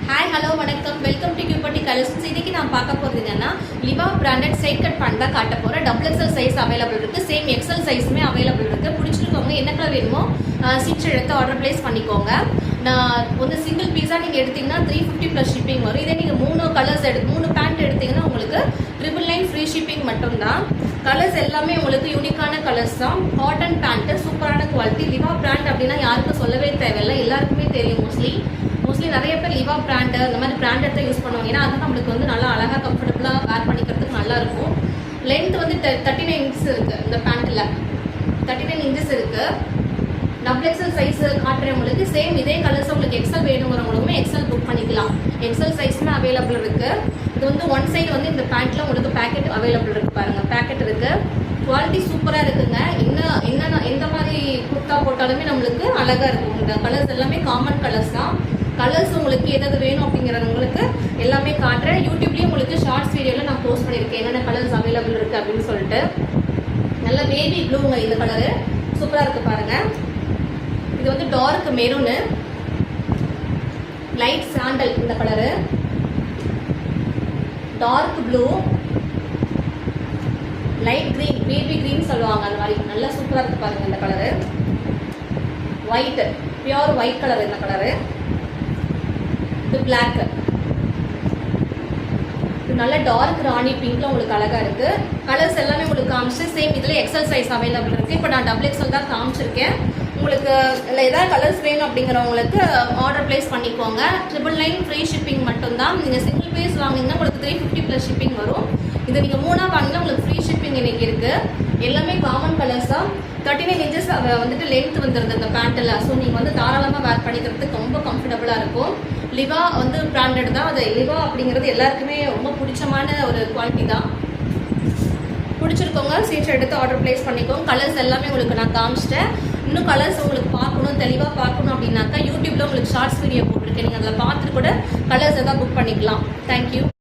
Hi hello வணக்கம் welcome to கியூபட்டி collections. இன்னைக்கு நான் பார்க்க போகிறது என்னன்னா லிவா பிராண்டட் ஸ்ட்ரைட் கட் பேண்ட் தான் காட்ட போகிறேன். டபுள் எக்ஸல் சைஸ் அவைலபிள் இருக்குது, சேம் எக்ஸல் சைஸுமே அவைலபிள் இருக்குது. பிடிச்சிருக்கவங்க என்ன கலர் வேணுமோ ஸ்டிச் எடுத்து ஆர்டர் பிளேஸ் பண்ணிக்கோங்க. நான் வந்து சிங்கிள் பீஸாக நீங்கள் எடுத்தீங்கன்னா 350 ப்ளஸ் ஷிப்பிங் வரும். இதே நீங்கள் 3 கலர்ஸ் மூணு பேண்ட் எடுத்தீங்கன்னா உங்களுக்கு 999 ஃப்ரீ ஷிப்பிங் மட்டும்தான். கலர்ஸ் எல்லாமே உங்களுக்கு யூனிக்கான கலர்ஸ் தான். காட்டன் பேண்ட்டு சூப்பரான குவாலிட்டி. லிவா பிராண்ட் அப்படின்னா யாருக்கும் சொல்லவே தேவையில்லை, எல்லாருக்குமே தெரியும். மோஸ்ட்லி நிறைய பேர் லிவா பிராண்டு அந்த மாதிரி பிராண்டட் தான் யூஸ் பண்ணுவாங்க. ஏன்னா அது நம்மளுக்கு வந்து நல்லா அழகாக கம்ஃபர்டபுளாக வேர் பண்ணிக்கிறதுக்கு நல்லா இருக்கும். லென்த் வந்து 39 இன்ச்சஸ் இருக்குது. இந்த பேண்ட்டில் 39 இன்ச்சஸ் இருக்குது. டபுள் எக்ஸல் சைஸ் காட்டுறவங்களுக்கு சேம் இதே கலர்ஸ் உங்களுக்கு எக்ஸல் வேணுங்கிறவங்களுமே எக்ஸல் புக் பண்ணிக்கலாம். எக்ஸல் சைஸுமே அவைலபிள் இருக்குது. இது வந்து ஒன் சைடு வந்து இந்த பேண்ட்டில் உங்களுக்கு பேக்கெட் அவைலபிள் இருக்குது. பாருங்கள், பேக்கெட் இருக்குது. குவாலிட்டி சூப்பராக இருக்குங்க. எந்த மாதிரி குர்த்தா போட்டாலுமே நம்மளுக்கு அழகாக இருக்கும். இந்த கலர்ஸ் எல்லாமே காமன் கலர்ஸ் தான். கலர்ஸ் உங்களுக்கு எதாவது வேணும் அப்படிங்கிறவங்களுக்கு எல்லாமே காட்டுறேன். யூடியூப்லேயும் உங்களுக்கு ஷார்ட்ஸ் வீடியோவில் நான் போஸ்ட் பண்ணியிருக்கேன் என்னென்ன கலர்ஸ் அவைலபிள் இருக்குது அப்படின்னு சொல்லிட்டு. நல்ல பேபி ப்ளூங்க இந்த கலரு, சூப்பராக இருக்குது பாருங்கள். இது வந்து டார்க் மெரூனு, லைட் சாண்டல் இந்த colour, dark blue, light green, baby green சொல்லுவாங்க அந்த மாதிரி. நல்லா சூப்பராக இருக்குது பாருங்கள் இந்த colour. White, pure white colour இந்த கலரு. இது பிளாக், இது நல்ல டார்க் ராணி பிங்க்ல உங்களுக்கு அழகா இருக்கு. கலர்ஸ் எல்லாமே உங்களுக்கு காமிச்சு சேம் இதுல எக்ஸல் சைஸ் அவைலபிள் இருக்கு. இப்போ நான் டபுள் எக்ஸல் தான் காமிச்சிருக்கேன். உங்களுக்கு இல்லை ஏதாவது கலர்ஸ் வேணும் அப்படிங்கிறவங்களுக்கு ஆர்டர் பிளேஸ் பண்ணிக்கோங்க. 999 ஃப்ரீ ஷிப்பிங் மட்டும்தான். நீங்கள் சிங்கிள் பீஸ் வாங்கினீங்கன்னா உங்களுக்கு 350 ப்ளஸ் ஷிப்பிங் வரும். இது நீங்கள் 3ஆக வாங்கினா உங்களுக்கு ஃப்ரீ ஷிப்பிங் இன்னைக்கு இருக்கு. எல்லாமே காமன் கலர்ஸ் தான். 39 இன்ச்சஸ் வந்துட்டு லென்த் வந்துருது இந்த பேண்ட்டில். ஸோ நீங்கள் வந்து தாராளமாக வேர் பண்ணிக்கிறதுக்கு ரொம்ப கம்ஃபர்டபுளாக இருக்கும். லிவா வந்து பிராண்டட் தான். அது லிவா அப்படிங்கிறது எல்லாருக்குமே ரொம்ப பிடிச்சமான ஒரு குவாலிட்டி தான். பிடிச்சிருக்கோங்க ஸ்க்ரீன்ஷாட் எடுத்து ஆர்டர் பிளேஸ் பண்ணிக்கோங்க. கலர்ஸ் எல்லாமே உங்களுக்கு நான் காமிச்சிட்டேன். இன்னும் கலர்ஸ் உங்களுக்கு பார்க்கணும், தெளிவாக பார்க்கணும் அப்படின்னாக்கா யூடியூப்ல உங்களுக்கு ஷார்ட்ஸ் வீடியோ போட்டிருக்கேன். நீங்கள் அதில் பார்த்துட்டு கூட கலர்ஸ் எதாவது புக் பண்ணிக்கலாம். தேங்க்யூ.